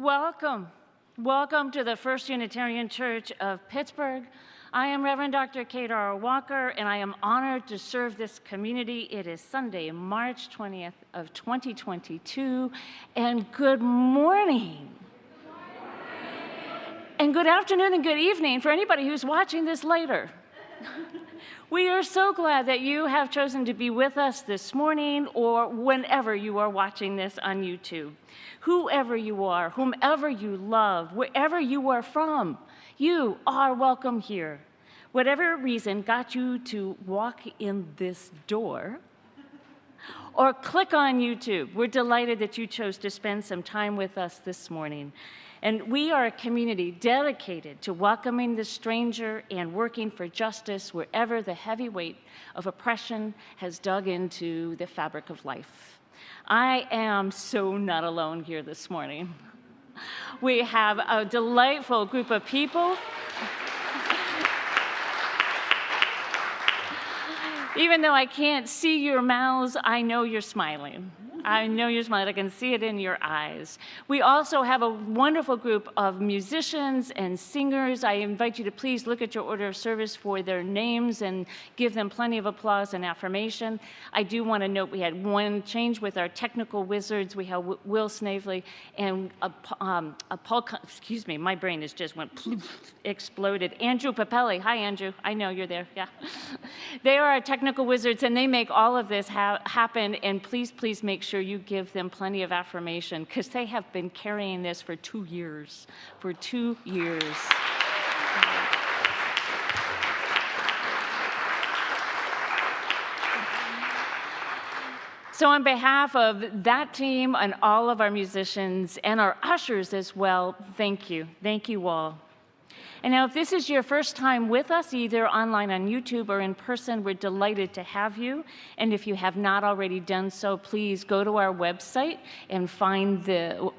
Welcome. Welcome to the First Unitarian Church of Pittsburgh. I am Reverend Dr. Kate R. Walker, and I am honored to serve this community. It is Sunday, March 20th of 2022, and good morning. And good afternoon and good evening for anybody who's watching this later. We are so glad that you have chosen to be with us this morning or whenever you are watching this on YouTube. Whoever you are, whomever you love, wherever you are from, you are welcome here. Whatever reason got you to walk in this door or click on YouTube, we're delighted that you chose to spend some time with us this morning. And we are a community dedicated to welcoming the stranger and working for justice wherever the heavy weight of oppression has dug into the fabric of life. I am so not alone here this morning. We have a delightful group of people. Even though I can't see your mouths, I know you're smiling. I know you're smiling. I can see it in your eyes. We also have a wonderful group of musicians and singers. I invite you to please look at your order of service for their names and give them plenty of applause and affirmation. I do want to note we had one change with our technical wizards. We have Will Snavely and Paul, excuse me, my brain has just went exploded. Andrew Papelli. Hi, Andrew. I know you're there. Yeah. They are our technical wizards, and they make all of this happen. And please, please make sure you give them plenty of affirmation because they have been carrying this for 2 years. For 2 years. So on behalf of that team and all of our musicians and our ushers as well, thank you. Thank you all. And now if this is your first time with us, either online on YouTube or in person, we're delighted to have you. And if you have not already done so, please go to our website and find the,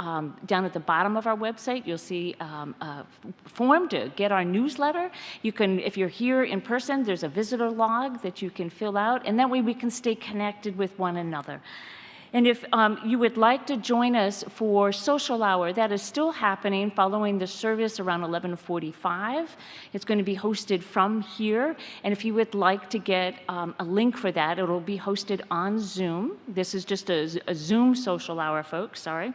down at the bottom of our website, you'll see a form to get our newsletter. You can, if you're here in person, there's a visitor log that you can fill out, and that way we can stay connected with one another. And if you would like to join us for social hour, that is still happening following the service around 11:45. It's going to be hosted from here. And if you would like to get a link for that, it will be hosted on Zoom. This is just a Zoom social hour, folks, sorry.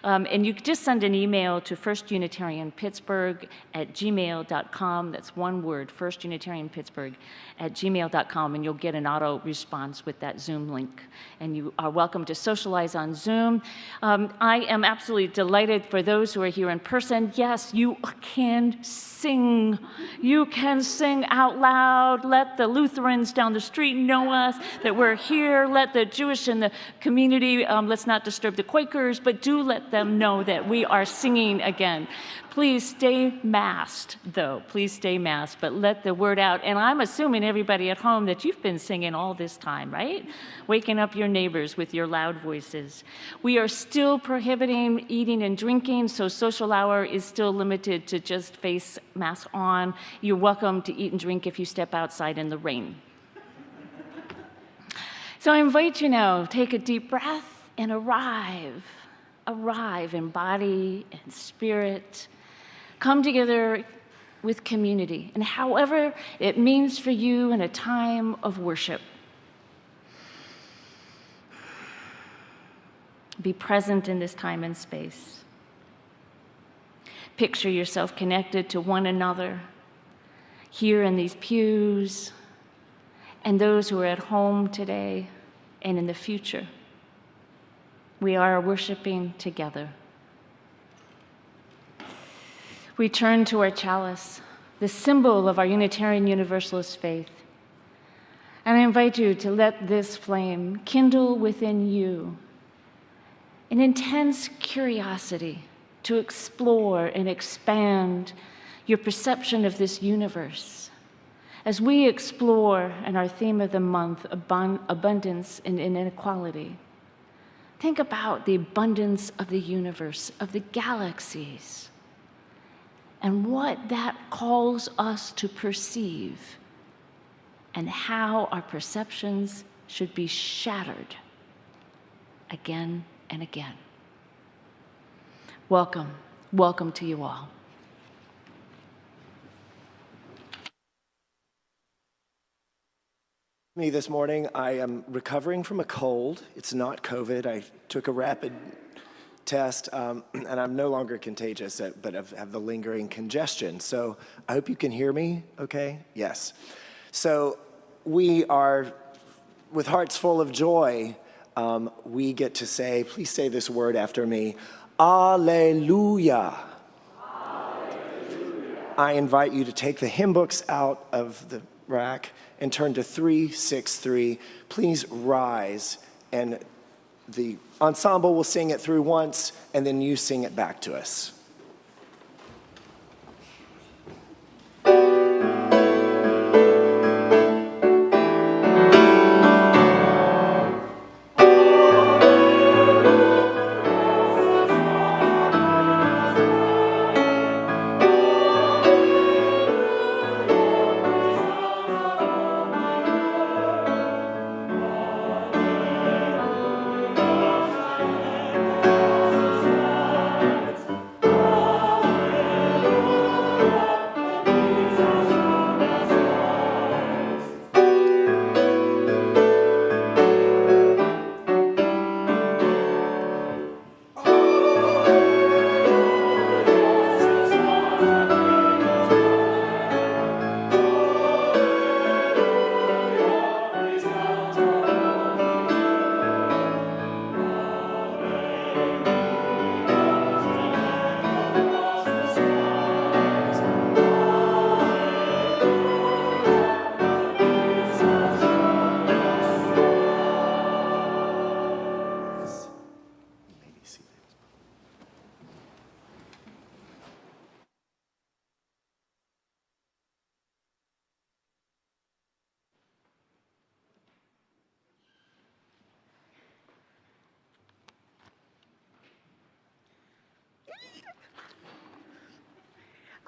And you can just send an email to firstunitarianpittsburgh@gmail.com. That's one word, firstunitarianpittsburgh@gmail.com, and you'll get an auto response with that Zoom link. And you are welcome to socialize on Zoom. I am absolutely delighted for those who are here in person. Yes, you can sing. You can sing out loud. Let the Lutherans down the street know us, that we're here. Let the Jewish in the community, let's not disturb the Quakers, but do let them know that we are singing again. Please stay masked, though. Please stay masked, but let the word out. And I'm assuming everybody at home that you've been singing all this time, right? Waking up your neighbors with your loud voices. We are still prohibiting eating and drinking, so social hour is still limited to just face mask on. You're welcome to eat and drink if you step outside in the rain. So I invite you now, take a deep breath and arrive. Arrive in body and spirit. Come together with community, and however it means for you in a time of worship. Be present in this time and space. Picture yourself connected to one another here in these pews, and those who are at home today and in the future. We are worshiping together. We turn to our chalice, the symbol of our Unitarian Universalist faith. And I invite you to let this flame kindle within you an intense curiosity to explore and expand your perception of this universe. As we explore in our theme of the month, abundance and inequality, think about the abundance of the universe, of the galaxies, and what that calls us to perceive, and how our perceptions should be shattered again and again. Welcome, welcome to you all. Me this morning, I am recovering from a cold. It's not COVID. I took a rapid test, and I'm no longer contagious, but I have the lingering congestion. So I hope you can hear me okay? Yes. So we are, with hearts full of joy, we get to say, please say this word after me, Alleluia. Alleluia. I invite you to take the hymn books out of the rack and turn to 363. Please rise, and the ensemble will sing it through once, and then you sing it back to us.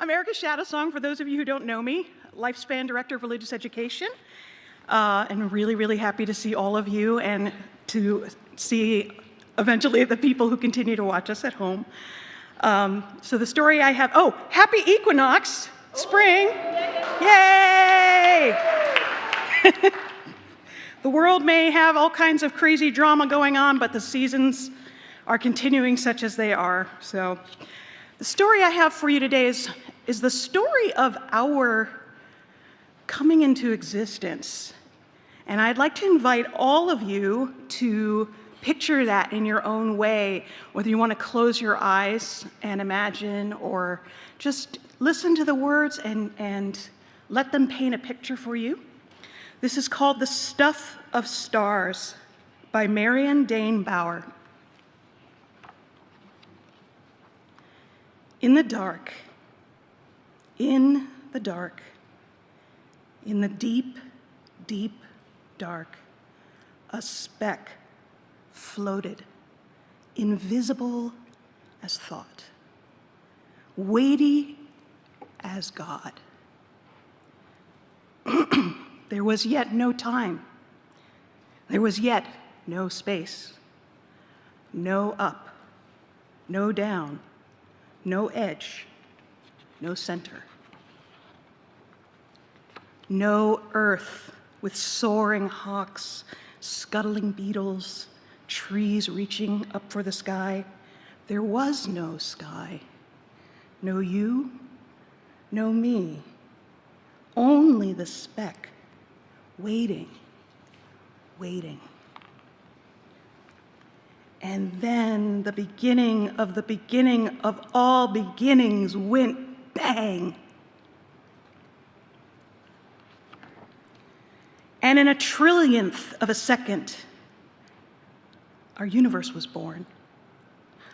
I'm Erica Shadowsong, for those of you who don't know me, Lifespan Director of Religious Education, and really, really happy to see all of you and to see eventually the people who continue to watch us at home. So the story I have, happy equinox, spring, yay! The world may have all kinds of crazy drama going on, but the seasons are continuing such as they are. So the story I have for you today is the story of our coming into existence. And I'd like to invite all of you to Picture that in your own way, whether you want to close your eyes and imagine or just listen to the words and let them paint a picture for you. This is called The Stuff of Stars by Marion Dane Bauer. In the dark, in the dark, in the deep, deep dark, a speck floated, invisible as thought, weighty as God. There was yet no time. There was yet no space. No up, no down, no edge, no center. No earth with soaring hawks, scuttling beetles, trees reaching up for the sky. There was no sky. No you, no me. Only the speck, waiting, waiting. And then the beginning of all beginnings went bang. And in a trillionth of a second, our universe was born.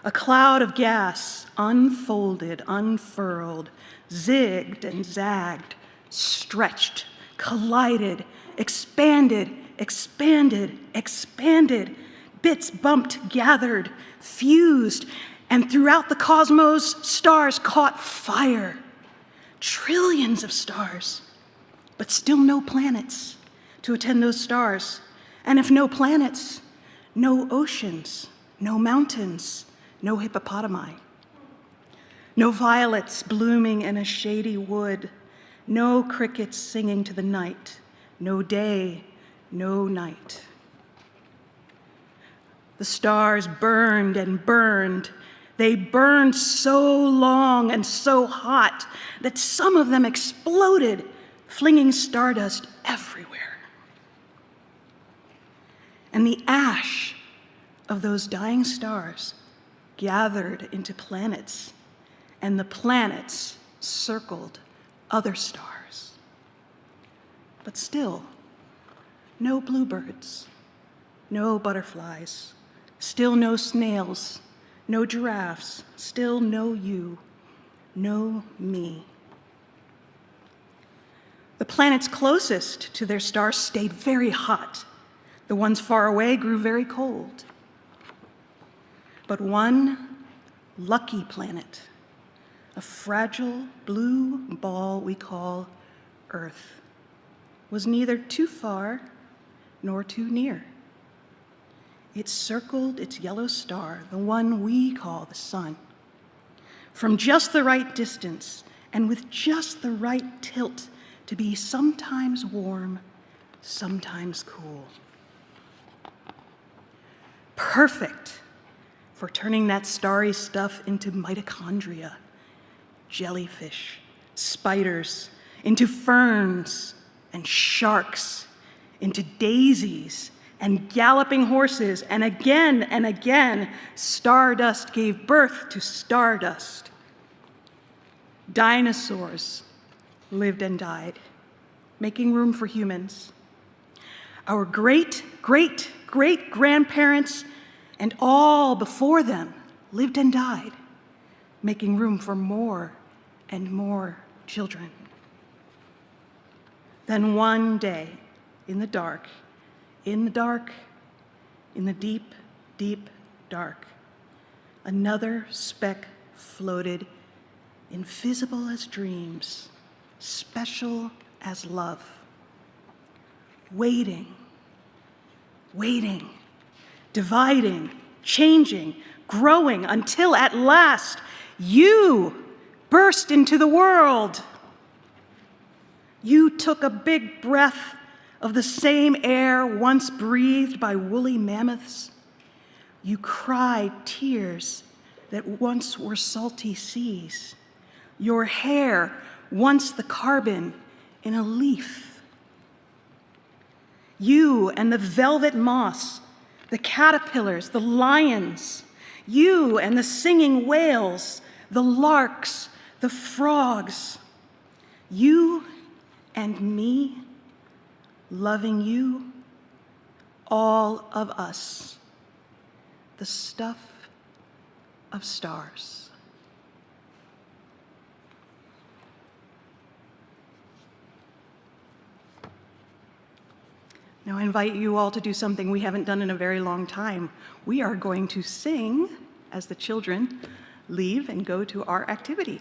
A cloud of gas unfolded, unfurled, zigged and zagged, stretched, collided, expanded, expanded, expanded. Bits bumped, gathered, fused, and throughout the cosmos, stars caught fire. Trillions of stars, but still no planets to attend those stars. And if no planets, no oceans, no mountains, no hippopotami. No violets blooming in a shady wood, no crickets singing to the night, no day, no night. The stars burned and burned. They burned so long and so hot that some of them exploded, flinging stardust everywhere. And the ash of those dying stars gathered into planets, and the planets circled other stars. But still, no bluebirds, no butterflies, still no snails, no giraffes, still no you, no me. The planets closest to their stars stayed very hot. The ones far away grew very cold. But one lucky planet, a fragile blue ball we call Earth, was neither too far nor too near. It circled its yellow star, the one we call the sun, from just the right distance and with just the right tilt to be sometimes warm, sometimes cool. Perfect for turning that starry stuff into mitochondria, jellyfish, spiders, into ferns and sharks, into daisies and galloping horses, and again, stardust gave birth to stardust. Dinosaurs lived and died, making room for humans. Our great-great-great-grandparents and all before them lived and died, making room for more and more children. Then one day, in the dark, in the deep, deep dark, another speck floated, invisible as dreams, special as love, waiting, dividing, changing, growing, until at last you burst into the world. You took a big breath of the same air once breathed by woolly mammoths. You cried tears that once were salty seas. Your hair, once the carbon in a leaf. You and the velvet moss, the caterpillars, the lions, you and the singing whales, the larks, the frogs, you and me, loving you, all of us, the stuff of stars. Now I invite you all to do something we haven't done in a very long time. We are going to sing as the children leave and go to our activity.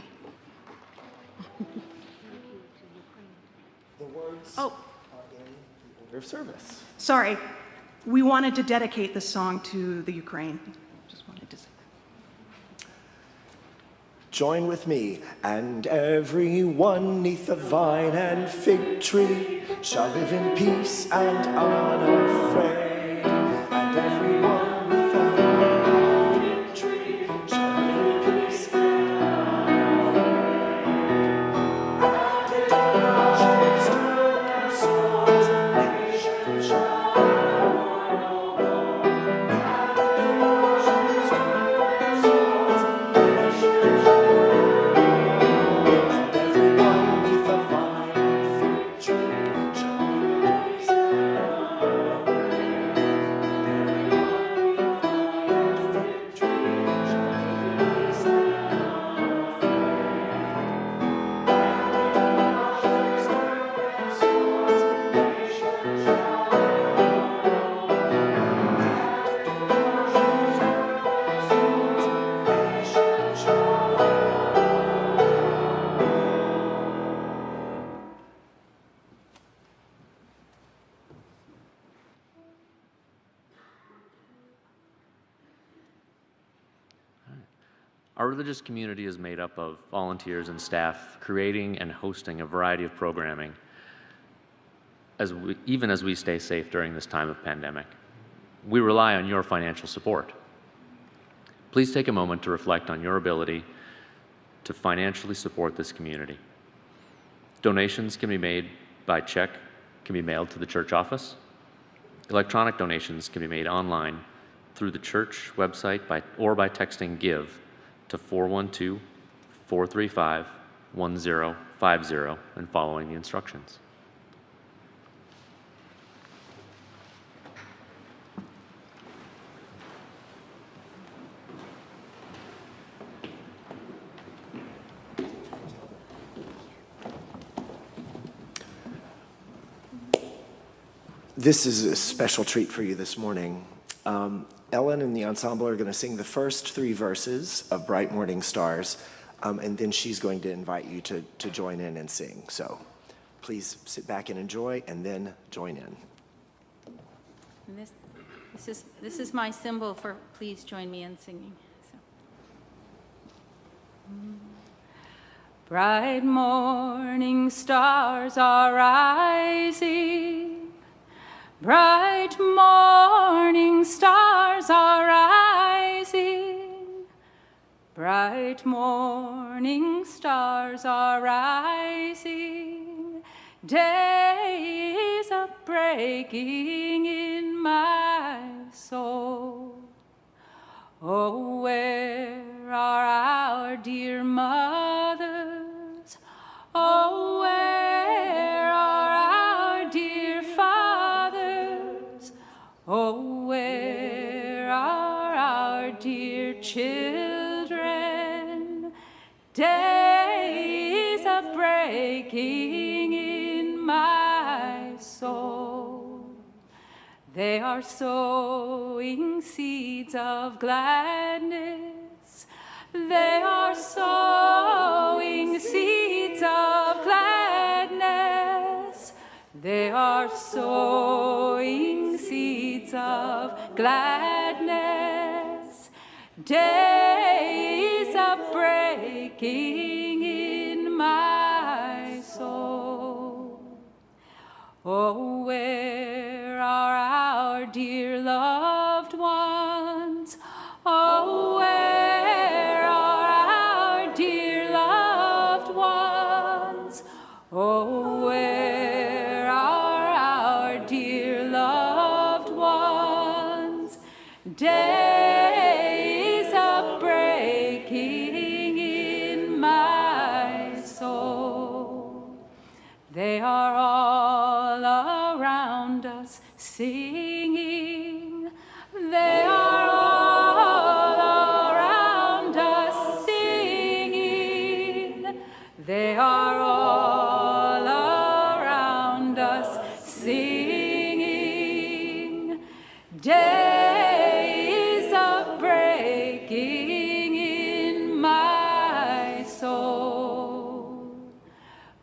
The words Oh, are in the order of service. sorry. We wanted to dedicate this song to the Ukraine. Just wanted to say that. Join with me, and everyone neath the vine and fig tree shall live in peace and unafraid. And everyone neath the vine and fig tree shall live in peace and unafraid. And in nations turn their swords, nations shall war no more. And in nations turn their swords, nations shall. And everyone neath the vine and fig tree shall live in peace and unafraid. And everyone neath the vine and fig tree shall live in peace and unafraid. And nations turn their swords, nations shall war no more. And nations turn their swords, nations shall Our religious community is made up of volunteers and staff creating and hosting a variety of programming even as we stay safe during this time of pandemic. We rely on your financial support. Please take a moment to reflect on your ability to financially support this community. Donations can be made by check, can be mailed to the church office. Electronic donations can be made online through the church website or by texting GIVE to 412-435-1050 and following the instructions. This is a special treat for you this morning. Ellen and the ensemble are going to sing the first 3 verses of Bright Morning Stars, and then she's going to invite you to join in and sing. So please sit back and enjoy, and then join in. And this is my symbol for please join me in singing. So. Bright morning stars are rising. Bright morning stars are rising. Bright morning stars are rising. Day is a breaking in my soul. Oh, where are our dear mothers? Oh, where are our dear fathers? Oh, where are our dear children? Days of breaking in my soul. They are sowing seeds of gladness. They are sowing seeds of gladness. They are sowing seeds of gladness. Days of breaking in my soul. Oh, where are our dear loved ones? Oh, where are our dear loved ones? Oh, where are our dear loved ones? around us singing. They are all around us singing. They are all around us singing. Day is a breaking in my soul.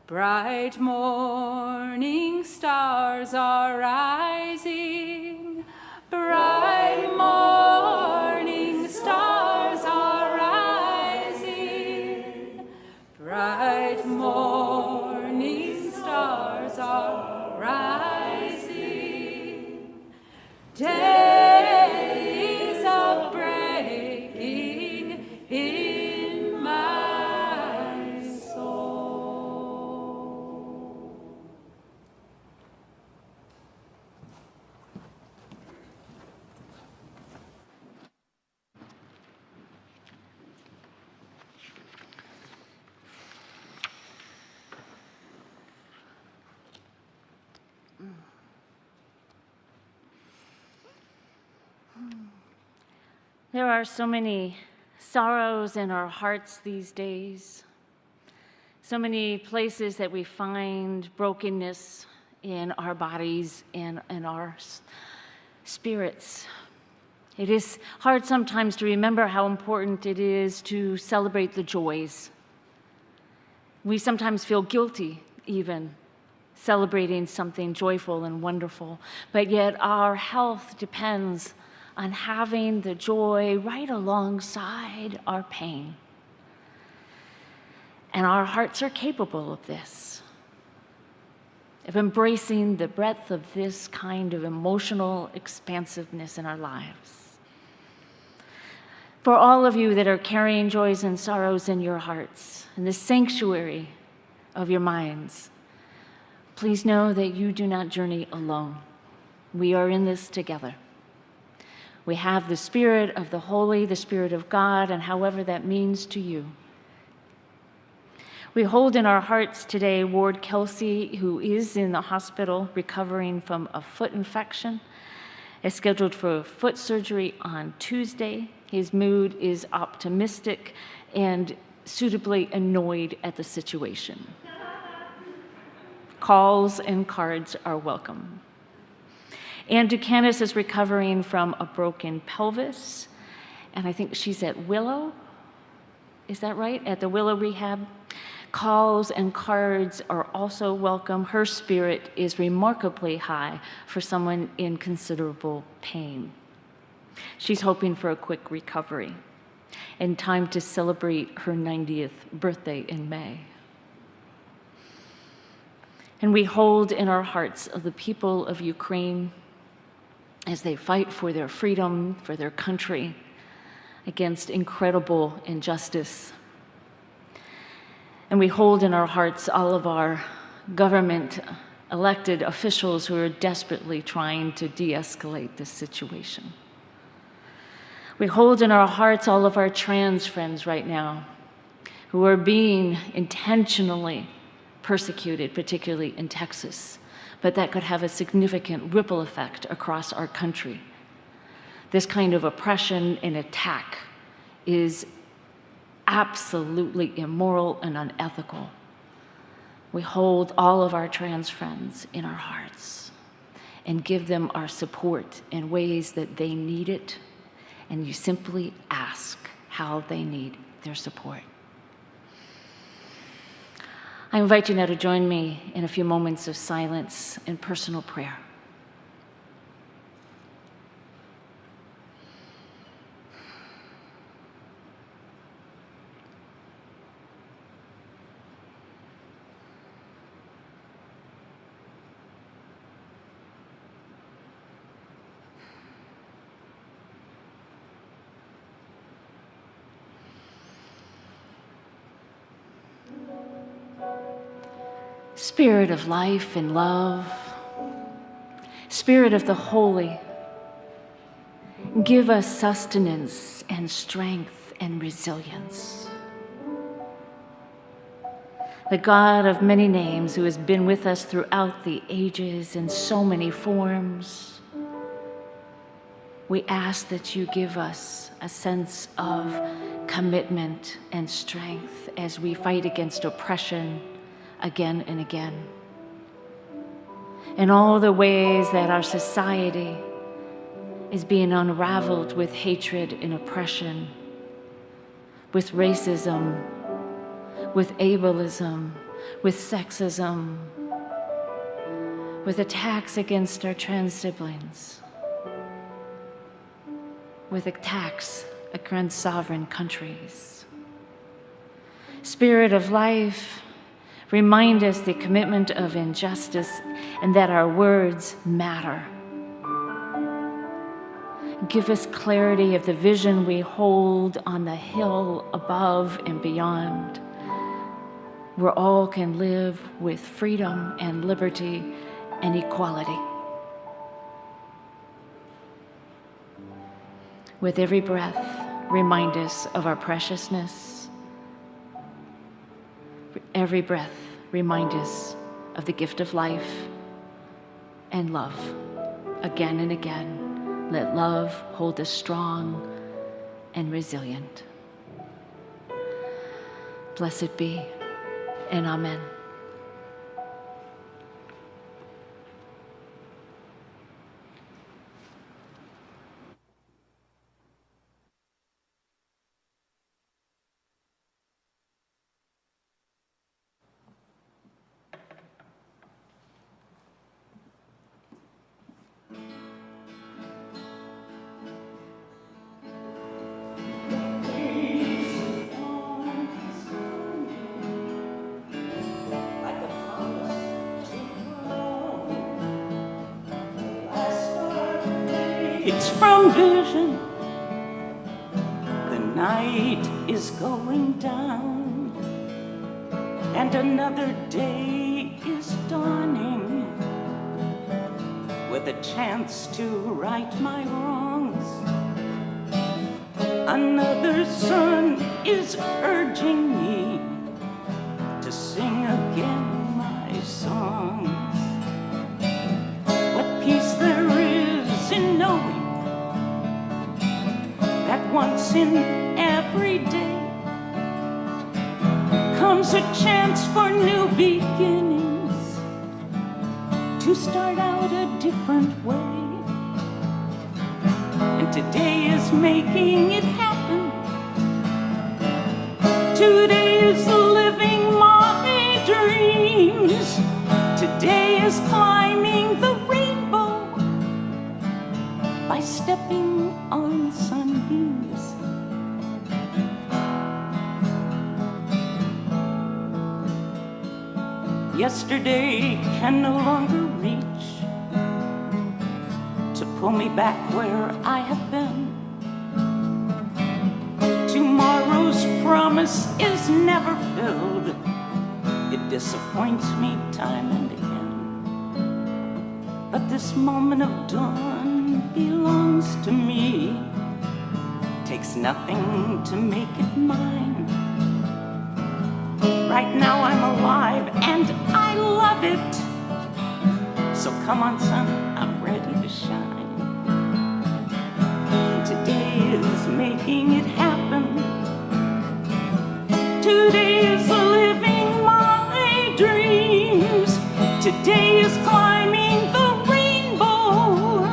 Bright morning stars are rising. Bright morning stars are rising. Bright morning stars are rising. Day is a breaking in my soul. There are so many sorrows in our hearts these days, so many places that we find brokenness in our bodies and in our spirits. It is hard sometimes to remember how important it is to celebrate the joys. We sometimes feel guilty even celebrating something joyful and wonderful, but yet our health depends on having the joy right alongside our pain. And our hearts are capable of this, of embracing the breadth of this kind of emotional expansiveness in our lives. For all of you that are carrying joys and sorrows in your hearts, in the sanctuary of your minds, please know that you do not journey alone. We are in this together. We have the Spirit of the Holy, the Spirit of God, and however that means to you. We hold in our hearts today Ward Kelsey, who is in the hospital recovering from a foot infection, is scheduled for foot surgery on Tuesday. His mood is optimistic and suitably annoyed at the situation. Calls and cards are welcome. Ann Ducanis is recovering from a broken pelvis, and I think she's at Willow. Is that right? At the Willow Rehab. Calls and cards are also welcome. Her spirit is remarkably high for someone in considerable pain. She's hoping for a quick recovery and time to celebrate her 90th birthday in May. And we hold in our hearts of the people of Ukraine as they fight for their freedom, for their country, against incredible injustice. And we hold in our hearts all of our government elected officials who are desperately trying to de-escalate this situation. We hold in our hearts all of our trans friends right now who are being intentionally persecuted, particularly in Texas, but that could have a significant ripple effect across our country. This kind of oppression and attack is absolutely immoral and unethical. We hold all of our trans friends in our hearts and give them our support in ways that they need it, and you simply ask how they need their support. I invite you now to join me in a few moments of silence and personal prayer. Spirit of life and love, Spirit of the Holy, give us sustenance and strength and resilience. the God of many names who has been with us throughout the ages in so many forms, we ask that you give us a sense of commitment and strength as we fight against oppression again and again. In all the ways that our society is being unraveled with hatred and oppression, with racism, with ableism, with sexism, with attacks against our trans siblings, with attacks against sovereign countries. Spirit of life, remind us the commitment of injustice and that our words matter. Give us clarity of the vision we hold on the hill above and beyond, where all can live with freedom and liberty and equality. With every breath, remind us of our preciousness. Every breath, remind us of the gift of life and love. Again and again, let love hold us strong and resilient. Blessed be, and amen. It's from vision. The night is going down, and another day is dawning, with a chance to right my wrongs. Another sun is urging me to sing again my songs. What peace there is in knowing that once in every day comes a chance for new beginnings, to start out a different way. And today is making it happen. Today is living my dreams. Today is climbing the rainbow by stepping on sunbeams. Yesterday can no longer reach to pull me back where I have been. Tomorrow's promise is never filled. It disappoints me time and again. But this moment of dawn belongs to me. Takes nothing to make it mine. Right now I'm alive and I love it. So come on, son, I'm ready to shine. Today is making it happen. Today is living my dreams. Today is climbing the rainbow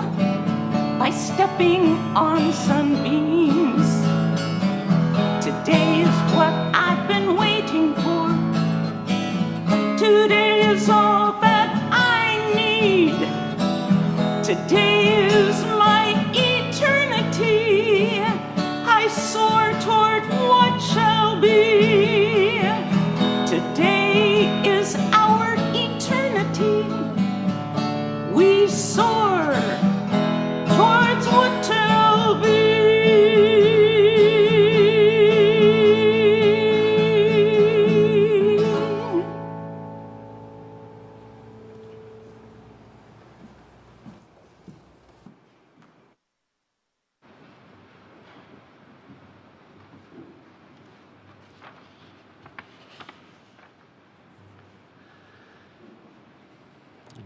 by stepping on sunbeams. Today is what I've been waiting for. Today is all that I need. Today is my eternity. I soar toward what shall be. Today is our eternity. We soar towards what shall be.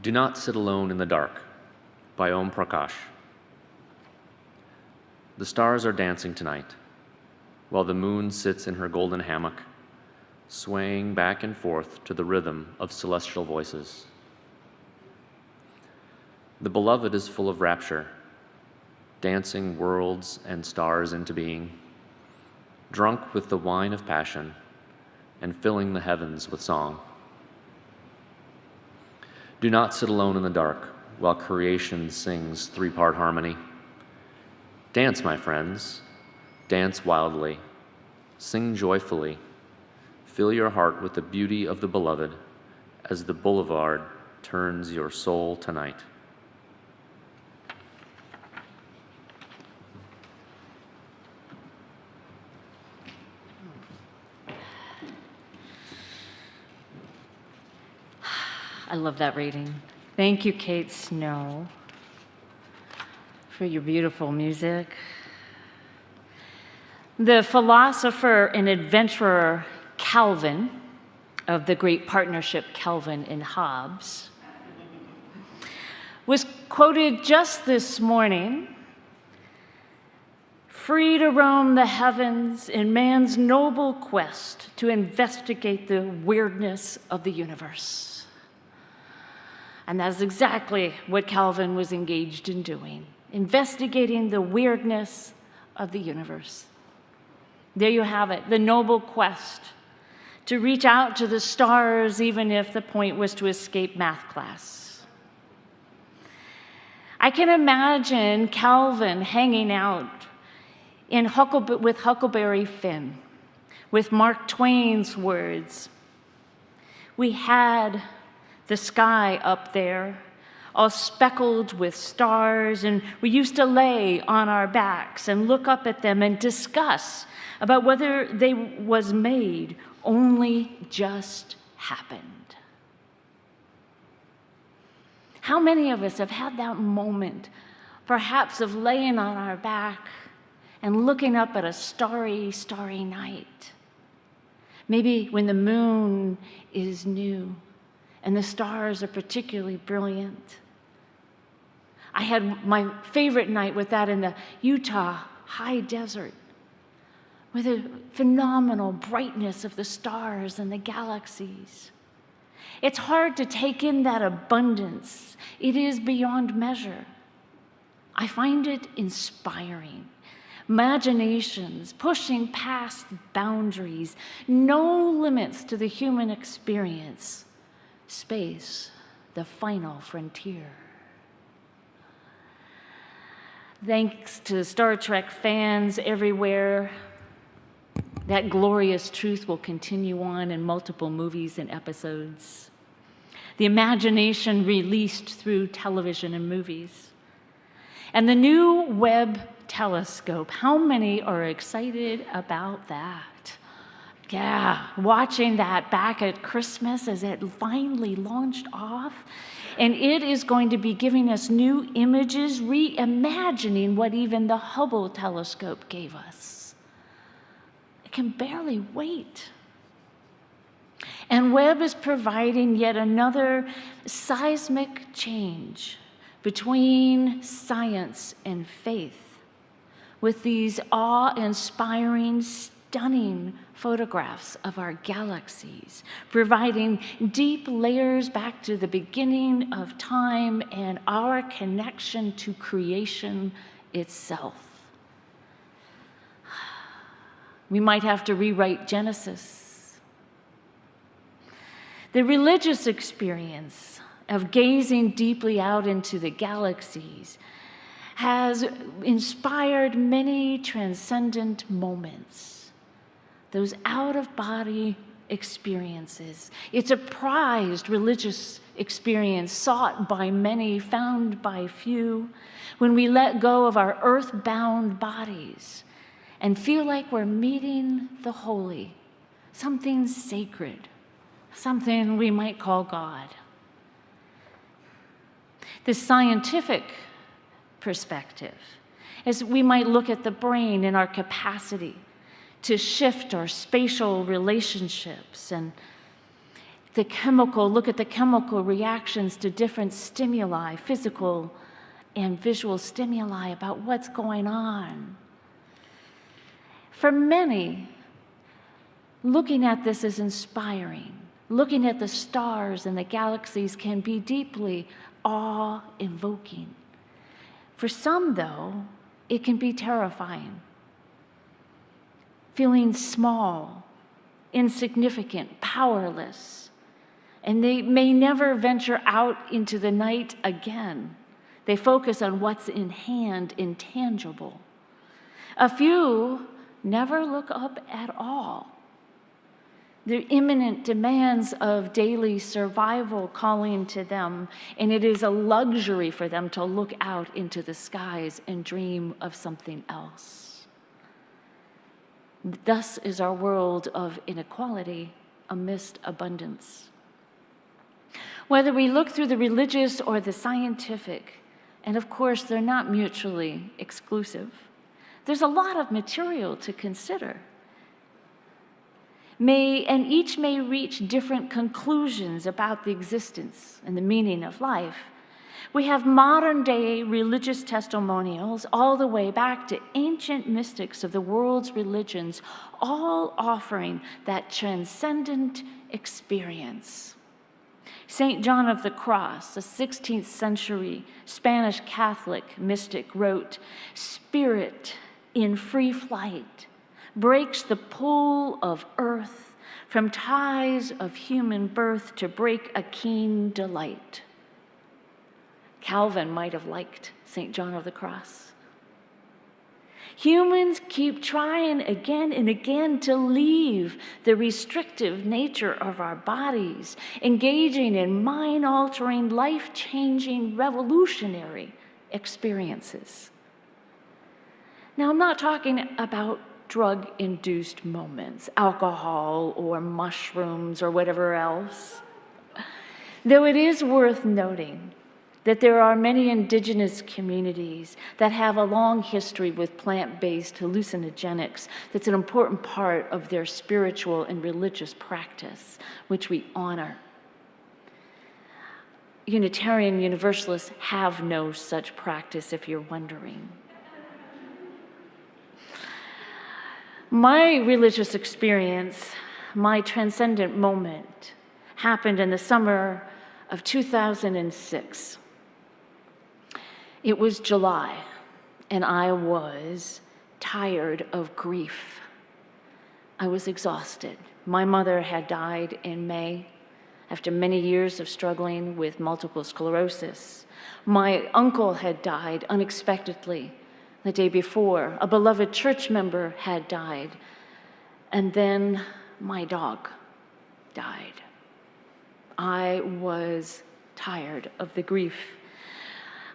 Do Not Sit Alone in the Dark by Om Prakash. The stars are dancing tonight, while the moon sits in her golden hammock, swaying back and forth to the rhythm of celestial voices. The beloved is full of rapture, dancing worlds and stars into being, drunk with the wine of passion and filling the heavens with song. Do not sit alone in the dark while creation sings three-part harmony. Dance, my friends, dance wildly, sing joyfully, fill your heart with the beauty of the beloved as the boulevard turns your soul tonight. I love that reading. Thank you, Kate Snow, for your beautiful music. The philosopher and adventurer Calvin, of the great partnership Calvin and Hobbes, was quoted just this morning, free to roam the heavens in man's noble quest to investigate the weirdness of the universe. And that's exactly what Calvin was engaged in doing, investigating the weirdness of the universe. There you have it, the noble quest to reach out to the stars, even if the point was to escape math class. I can imagine Calvin hanging out with Huckleberry Finn, with Mark Twain's words, "We had the sky up there, all speckled with stars, and we used to lay on our backs and look up at them and discuss about whether they was made, only just happened." How many of us have had that moment, perhaps of laying on our back and looking up at a starry, starry night? Maybe when the moon is new and the stars are particularly brilliant. I had my favorite night with that in the Utah high desert, with the phenomenal brightness of the stars and the galaxies. It's hard to take in that abundance. It is beyond measure. I find it inspiring. Imaginations pushing past boundaries, no limits to the human experience. Space, the final frontier. Thanks to Star Trek fans everywhere, that glorious truth will continue on in multiple movies and episodes. The imagination released through television and movies. And the new Webb telescope, how many are excited about that? Yeah, watching that back at Christmas as it finally launched off. And it is going to be giving us new images, reimagining what even the Hubble telescope gave us. I can barely wait. And Webb is providing yet another seismic change between science and faith with these awe-inspiring, stunning photographs of our galaxies, providing deep layers back to the beginning of time and our connection to creation itself. We might have to rewrite Genesis. The religious experience of gazing deeply out into the galaxies has inspired many transcendent moments, those out-of-body experiences. It's a prized religious experience sought by many, found by few, when we let go of our earth-bound bodies and feel like we're meeting the holy, something sacred, something we might call God. The scientific perspective, as we might look at the brain and our capacity to shift our spatial relationships and Look at the chemical reactions to different stimuli, physical and visual stimuli about what's going on. For many, looking at this is inspiring. Looking at the stars and the galaxies can be deeply awe-invoking. For some, though, it can be terrifying. Feeling small, insignificant, powerless, and they may never venture out into the night again. They focus on what's in hand, intangible. A few never look up at all. The imminent demands of daily survival calling to them, and it is a luxury for them to look out into the skies and dream of something else. Thus is our world of inequality amidst abundance. Whether we look through the religious or the scientific, and of course they're not mutually exclusive, there's a lot of material to consider. And each may reach different conclusions about the existence and the meaning of life. We have modern-day religious testimonials all the way back to ancient mystics of the world's religions, all offering that transcendent experience. St. John of the Cross, a 16th century Spanish Catholic mystic, wrote, "Spirit in free flight breaks the pull of earth from ties of human birth to break a keen delight." Calvin might have liked St. John of the Cross. Humans keep trying again and again to leave the restrictive nature of our bodies, engaging in mind-altering, life-changing, revolutionary experiences. Now, I'm not talking about drug-induced moments, alcohol or mushrooms or whatever else. Though it is worth noting that there are many indigenous communities that have a long history with plant-based hallucinogenics that's an important part of their spiritual and religious practice, which we honor. Unitarian Universalists have no such practice, if you're wondering. My religious experience, my transcendent moment, happened in the summer of 2006. It was July, and I was tired of grief. I was exhausted. My mother had died in May after many years of struggling with multiple sclerosis. My uncle had died unexpectedly the day before. A beloved church member had died. And then my dog died. I was tired of the grief.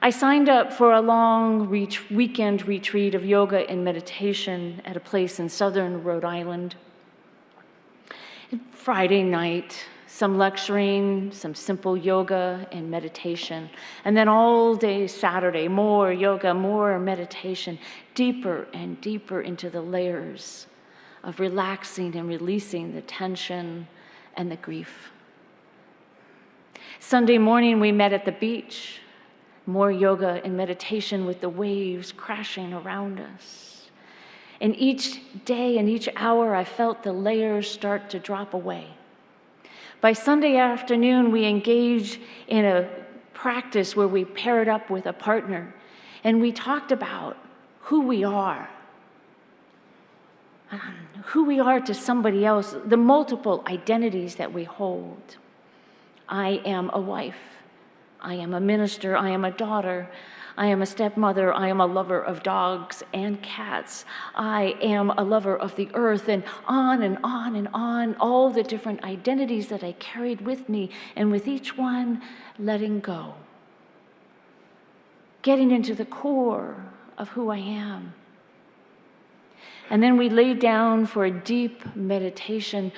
I signed up for a long weekend retreat of yoga and meditation at a place in southern Rhode Island. Friday night, some lecturing, some simple yoga and meditation. And then all day Saturday, more yoga, more meditation, deeper and deeper into the layers of relaxing and releasing the tension and the grief. Sunday morning, we met at the beach. More yoga and meditation with the waves crashing around us. And each day and each hour, I felt the layers start to drop away. By Sunday afternoon, we engaged in a practice where we paired up with a partner, and we talked about who we are to somebody else, the multiple identities that we hold. I am a wife. I am a minister, I am a daughter, I am a stepmother, I am a lover of dogs and cats, I am a lover of the earth, and on and on and on, all the different identities that I carried with me, and with each one, letting go. Getting into the core of who I am. And then we laid down for a deep meditation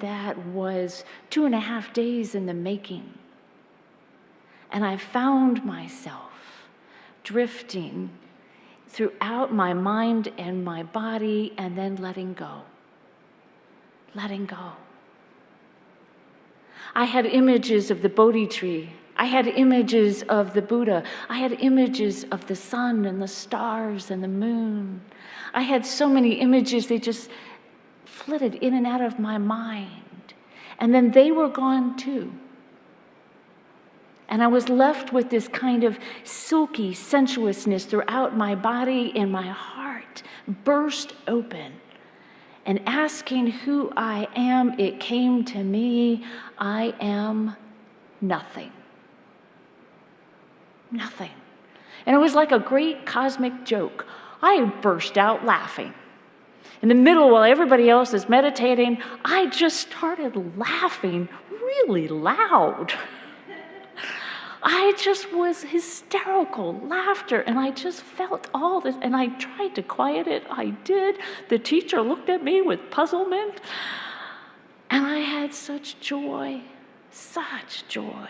that was 2.5 days in the making. And I found myself drifting throughout my mind and my body, and then letting go. Letting go. I had images of the Bodhi tree. I had images of the Buddha. I had images of the sun and the stars and the moon. I had so many images, they just flitted in and out of my mind. And then they were gone too. And I was left with this kind of silky sensuousness throughout my body, and my heart burst open. And asking who I am, it came to me, I am nothing. Nothing. And it was like a great cosmic joke. I burst out laughing. In the middle, while everybody else is meditating, I just started laughing really loud. I just was hysterical laughter, and I just felt all this, and I tried to quiet it. I did. The teacher looked at me with puzzlement, and I had such joy, such joy.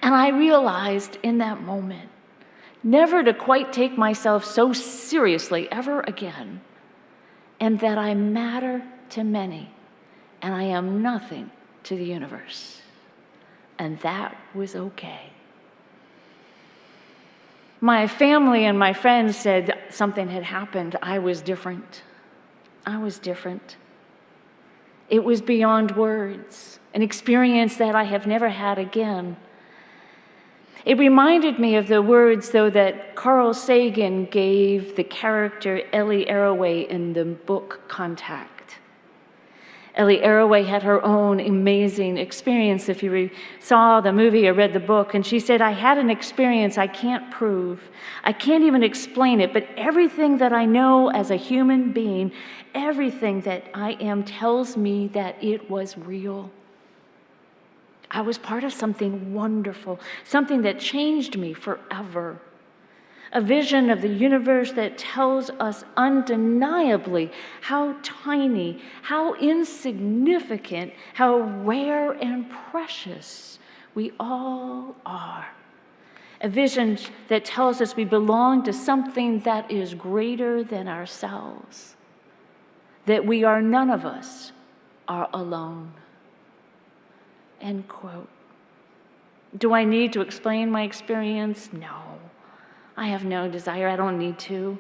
And I realized in that moment never to quite take myself so seriously ever again, and that I matter to many, and I am nothing to the universe. And that was okay. My family and my friends said something had happened. I was different. I was different. It was beyond words, an experience that I have never had again. It reminded me of the words, though, that Carl Sagan gave the character Ellie Arroway in the book Contact. Ellie Arroway had her own amazing experience, if you saw the movie or read the book, and she said, I had an experience I can't prove. I can't even explain it, but everything that I know as a human being, everything that I am tells me that it was real. I was part of something wonderful, something that changed me forever. A vision of the universe that tells us undeniably how tiny, how insignificant, how rare and precious we all are. A vision that tells us we belong to something that is greater than ourselves, that we are, none of us are alone. End quote. Do I need to explain my experience? No. I have no desire, I don't need to.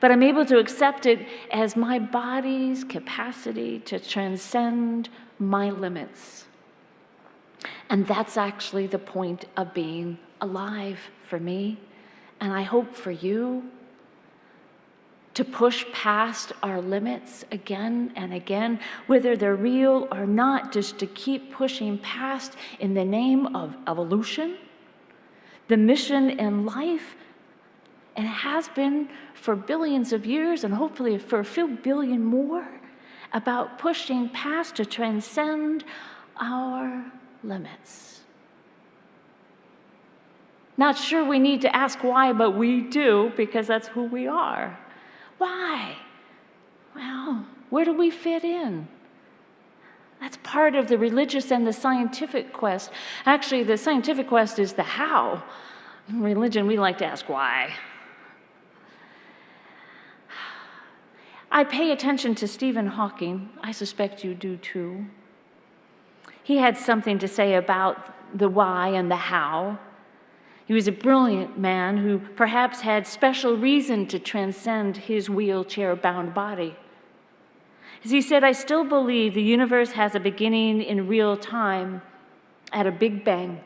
But I'm able to accept it as my body's capacity to transcend my limits. And that's actually the point of being alive for me, and I hope for you, to push past our limits again and again, whether they're real or not, just to keep pushing past in the name of evolution, the mission in life. And it has been for billions of years, and hopefully for a few billion more, about pushing past to transcend our limits. Not sure we need to ask why, but we do, because that's who we are. Why? Well, where do we fit in? That's part of the religious and the scientific quest. Actually, the scientific quest is the how. In religion, we like to ask why. I pay attention to Stephen Hawking. I suspect you do too. He had something to say about the why and the how. He was a brilliant man who perhaps had special reason to transcend his wheelchair-bound body. As he said, I still believe the universe has a beginning in real time at a big bang.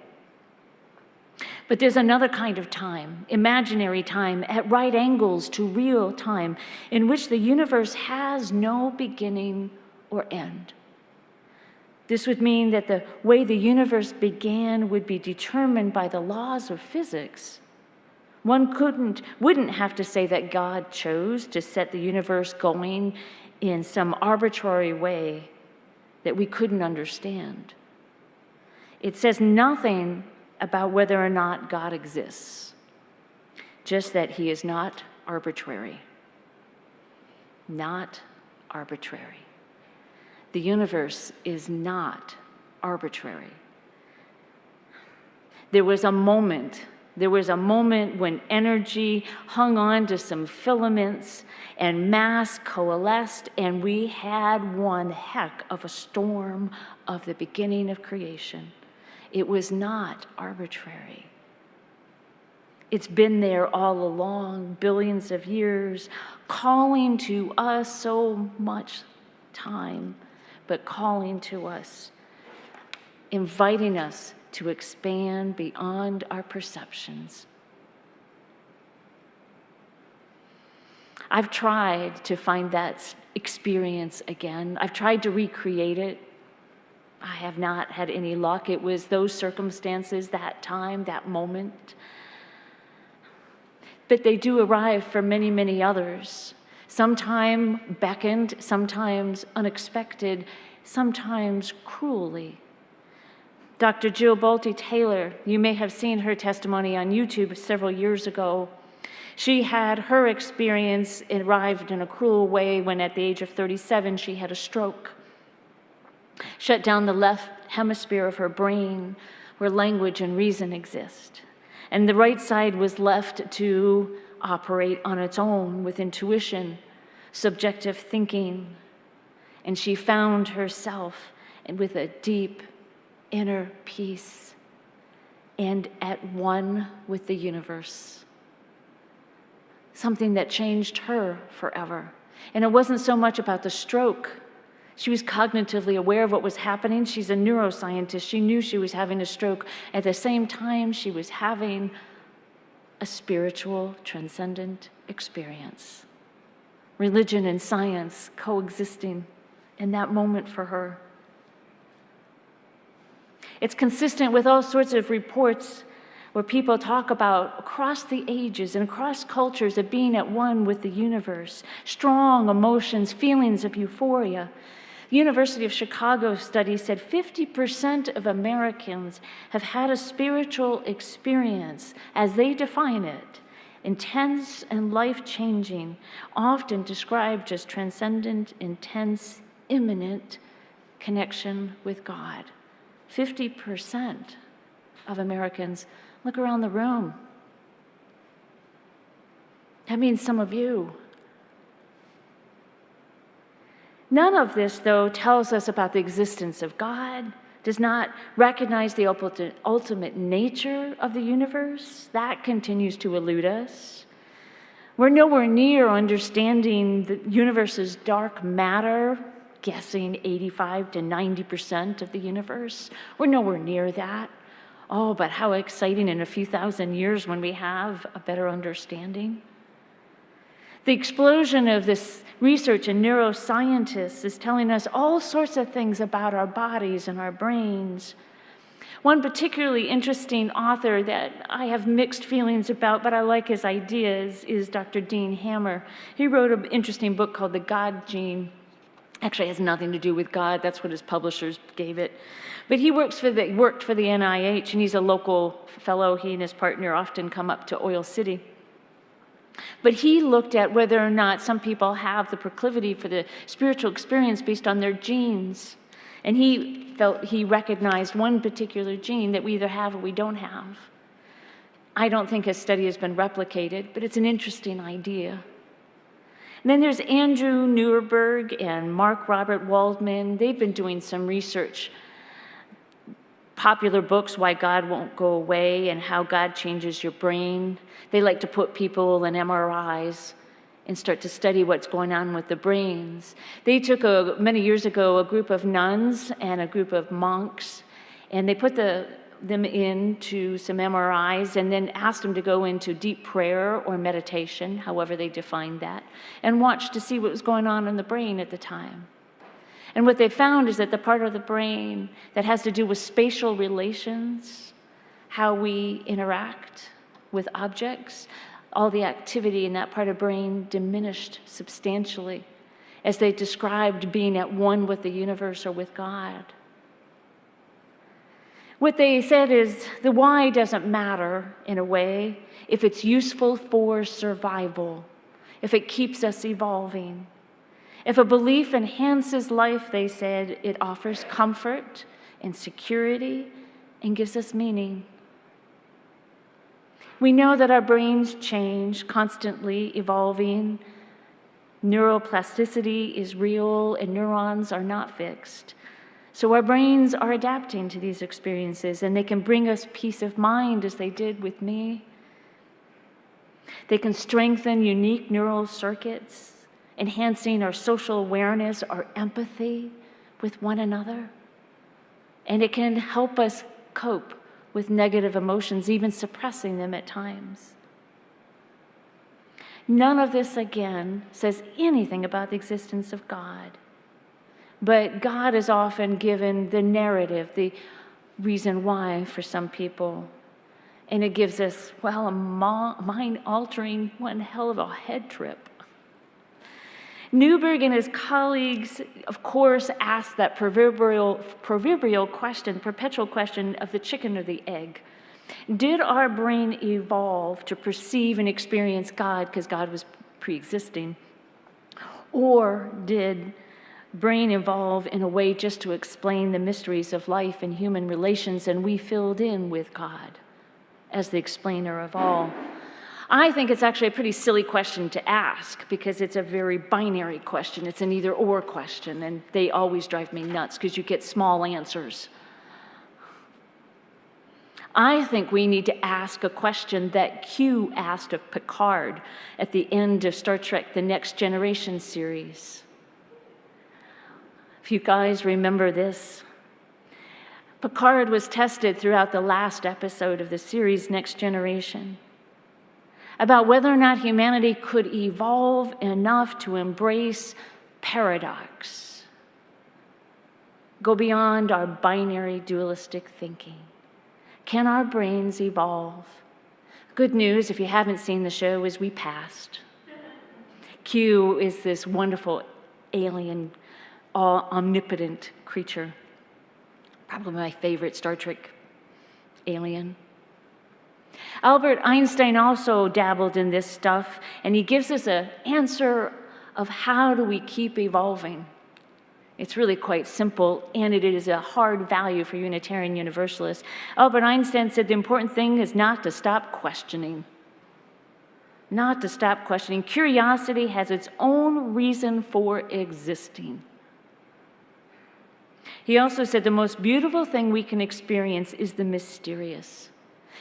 But there's another kind of time, imaginary time, at right angles to real time, in which the universe has no beginning or end. This would mean that the way the universe began would be determined by the laws of physics. One wouldn't have to say that God chose to set the universe going in some arbitrary way that we couldn't understand. It says nothing about whether or not God exists, just that he is not arbitrary. Not arbitrary. The universe is not arbitrary. There was a moment There was a moment when energy hung on to some filaments and mass coalesced, and we had one heck of a storm of the beginning of creation. It was not arbitrary. It's been there all along, billions of years, calling to us so much time, but calling to us, inviting us to expand beyond our perceptions. I've tried to find that experience again. I've tried to recreate it. I have not had any luck. It was those circumstances, that time, that moment. But they do arrive for many, many others. Sometimes beckoned, sometimes unexpected, sometimes cruelly. Dr. Jill Bolte Taylor, you may have seen her testimony on YouTube several years ago. She had her experience arrived in a cruel way when at the age of 37 she had a stroke. Shut down the left hemisphere of her brain where language and reason exist. And the right side was left to operate on its own with intuition, subjective thinking. And she found herself with a deep inner peace and at one with the universe. Something that changed her forever. And it wasn't so much about the stroke. She was cognitively aware of what was happening. She's a neuroscientist. She knew she was having a stroke. At the same time, she was having a spiritual, transcendent experience. Religion and science coexisting in that moment for her. It's consistent with all sorts of reports where people talk about across the ages and across cultures of being at one with the universe, strong emotions, feelings of euphoria. The University of Chicago study said 50% of Americans have had a spiritual experience, as they define it, intense and life-changing, often described as transcendent, intense, imminent connection with God. 50% of Americans. Look around the room. That means some of you. None of this, though, tells us about the existence of God, does not recognize the ultimate nature of the universe. That continues to elude us. We're nowhere near understanding the universe's dark matter, guessing 85 to 90% of the universe. We're nowhere near that. Oh, but how exciting in a few thousand years when we have a better understanding. The explosion of this research in neuroscientists is telling us all sorts of things about our bodies and our brains. One particularly interesting author that I have mixed feelings about, but I like his ideas, is Dr. Dean Hammer. He wrote an interesting book called The God Gene. Actually, it has nothing to do with God. That's what his publishers gave it. But he worked for the NIH, and he's a local fellow. He and his partner often come up to Oil City. But he looked at whether or not some people have the proclivity for the spiritual experience based on their genes. And he recognized one particular gene that we either have or we don't have. I don't think his study has been replicated, but it's an interesting idea. And then there's Andrew Newberg and Mark Robert Waldman. They've been doing some research. Popular books, Why God Won't Go Away and How God Changes Your Brain. They like to put people in MRIs and start to study what's going on with the brains. They took, many years ago, a group of nuns and a group of monks, and they put them into some MRIs and then asked them to go into deep prayer or meditation, however they defined that, and watch to see what was going on in the brain at the time. And what they found is that the part of the brain that has to do with spatial relations, how we interact with objects, all the activity in that part of the brain diminished substantially as they described being at one with the universe or with God. What they said is the why doesn't matter, in a way, if it's useful for survival, if it keeps us evolving. If a belief enhances life, they said, it offers comfort and security and gives us meaning. We know that our brains change, constantly evolving. Neuroplasticity is real and neurons are not fixed. So our brains are adapting to these experiences, and they can bring us peace of mind as they did with me. They can strengthen unique neural circuits, enhancing our social awareness, our empathy with one another. And it can help us cope with negative emotions, even suppressing them at times. None of this, again, says anything about the existence of God. But God is often given the narrative, the reason why for some people. And it gives us, well, a mind-altering, one hell of a head trip. Newberg and his colleagues, of course, asked that proverbial question, perpetual question of the chicken or the egg. Did our brain evolve to perceive and experience God because God was pre-existing? Or did brain evolve in a way just to explain the mysteries of life and human relations, and we filled in with God as the explainer of all? I think it's actually a pretty silly question to ask because it's a very binary question. It's an either-or question, and they always drive me nuts because you get small answers. I think we need to ask a question that Q asked of Picard at the end of Star Trek: The Next Generation series. If you guys remember this, Picard was tested throughout the last episode of the series, Next Generation, about whether or not humanity could evolve enough to embrace paradox, go beyond our binary dualistic thinking. Can our brains evolve? Good news, if you haven't seen the show, is we passed. Q is this wonderful alien, omnipotent creature. Probably my favorite Star Trek alien. Albert Einstein also dabbled in this stuff, and he gives us an answer of how do we keep evolving. It's really quite simple, and it is a hard value for Unitarian Universalists. Albert Einstein said the important thing is not to stop questioning. Not to stop questioning. Curiosity has its own reason for existing. He also said the most beautiful thing we can experience is the mysterious.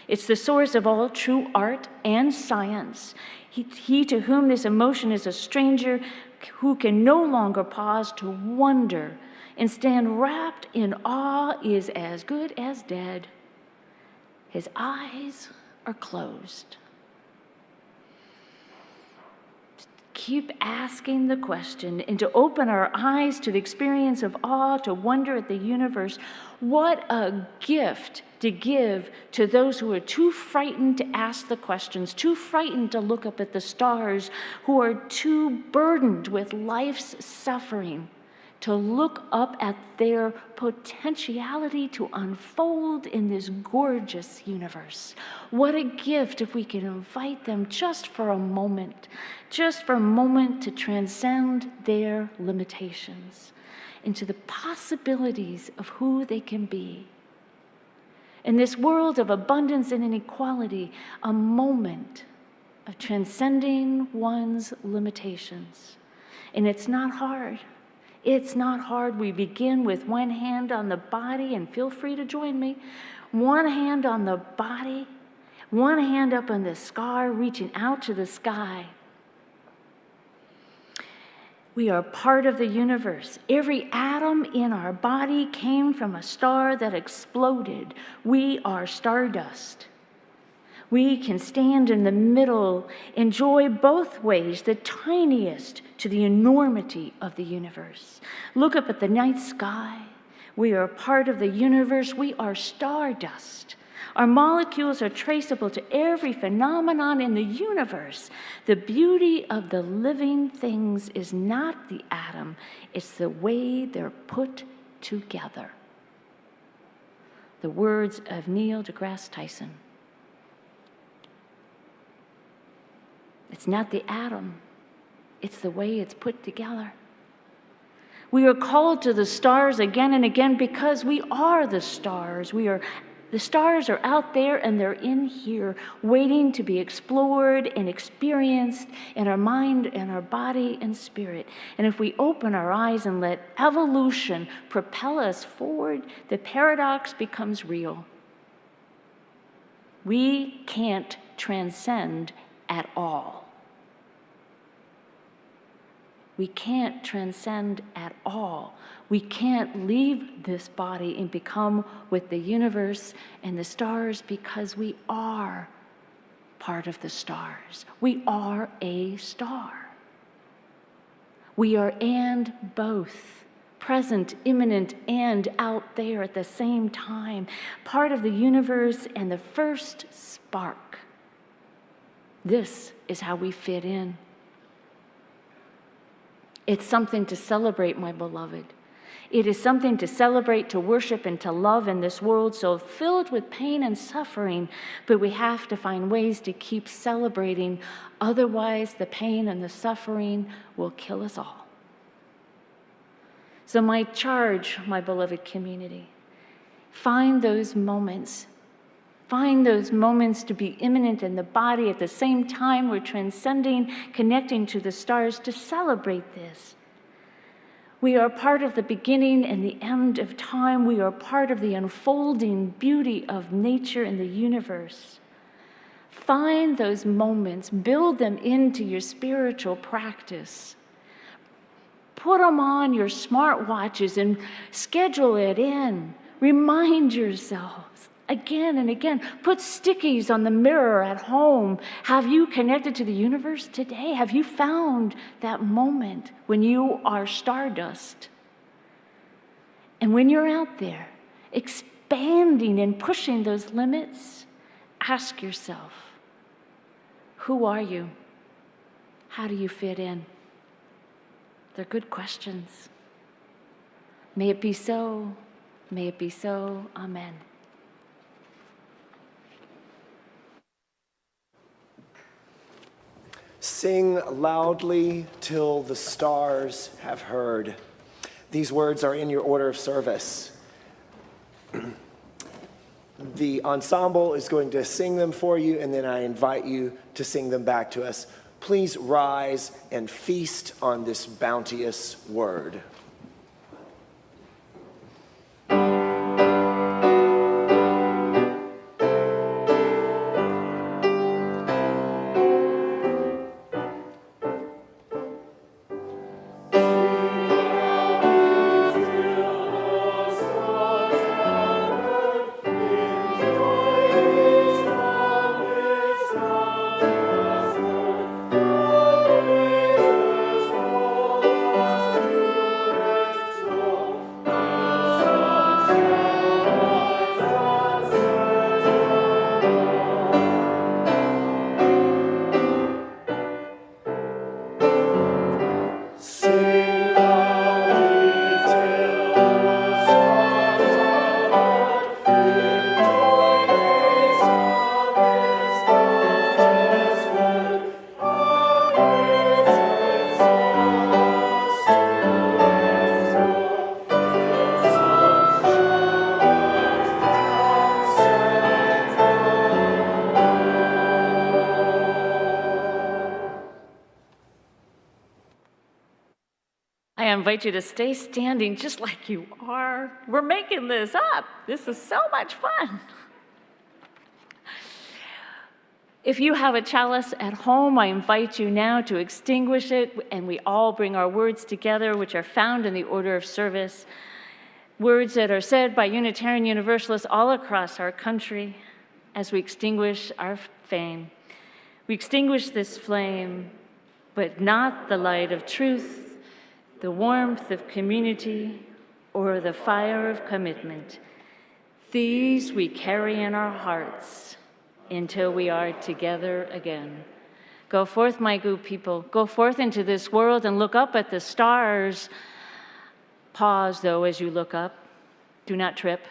It's the source of all true art and science. He to whom this emotion is a stranger, who can no longer pause to wonder and stand wrapped in awe, is as good as dead. His eyes are closed. Keep asking the question, and to open our eyes to the experience of awe, to wonder at the universe. What a gift to give to those who are too frightened to ask the questions, too frightened to look up at the stars, who are too burdened with life's suffering to look up at their potentiality to unfold in this gorgeous universe. What a gift if we can invite them just for a moment to transcend their limitations into the possibilities of who they can be. In this world of abundance and inequality, a moment of transcending one's limitations. And it's not hard. It's not hard. We begin with one hand on the body, and feel free to join me. One hand on the body, one hand up on the scar, reaching out to the sky. We are part of the universe. Every atom in our body came from a star that exploded. We are stardust. We can stand in the middle, enjoy both ways, the tiniest to the enormity of the universe. Look up at the night sky. We are part of the universe. We are stardust. Our molecules are traceable to every phenomenon in the universe. The beauty of the living things is not the atom, it's the way they're put together. The words of Neil deGrasse Tyson. It's not the atom, it's the way it's put together. We are called to the stars again and again because we are the stars. We are The stars are out there and they're in here, waiting to be explored and experienced in our mind and our body and spirit. And if we open our eyes and let evolution propel us forward, the paradox becomes real. We can't transcend at all. We can't transcend at all. We can't leave this body and become with the universe and the stars because we are part of the stars. We are a star. We are and both, present, immanent, and out there at the same time, part of the universe and the first spark. This is how we fit in. It's something to celebrate, my beloved. It is something to celebrate, to worship, and to love in this world so filled with pain and suffering, but we have to find ways to keep celebrating. Otherwise, the pain and the suffering will kill us all. So my charge, my beloved community, find those moments. Find those moments to be immanent in the body at the same time we're transcending, connecting to the stars to celebrate this. We are part of the beginning and the end of time. We are part of the unfolding beauty of nature and the universe. Find those moments, build them into your spiritual practice. Put them on your smartwatches and schedule it in. Remind yourselves again and again. Put stickies on the mirror at home. Have you connected to the universe today? Have you found that moment when you are stardust? And when you're out there, expanding and pushing those limits, ask yourself, who are you? How do you fit in? They're good questions. May it be so. May it be so. Amen. Sing loudly till the stars have heard. These words are in your order of service. The ensemble is going to sing them for you, and then I invite you to sing them back to us. Please rise and feast on this bounteous word. I invite you to stay standing just like you are. We're making this up. This is so much fun. If you have a chalice at home, I invite you now to extinguish it, and we all bring our words together, which are found in the order of service. Words that are said by Unitarian Universalists all across our country as we extinguish our flame. We extinguish this flame, but not the light of truth, the warmth of community, or the fire of commitment. These we carry in our hearts until we are together again. Go forth, my good people. Go forth into this world and look up at the stars. Pause, though, as you look up. Do not trip.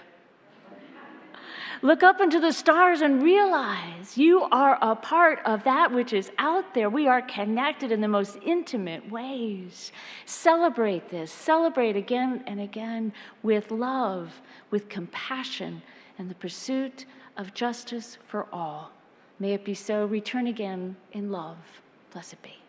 Look up into the stars and realize you are a part of that which is out there. We are connected in the most intimate ways. Celebrate this. Celebrate again and again with love, with compassion, and the pursuit of justice for all. May it be so. Return again in love. Blessed be.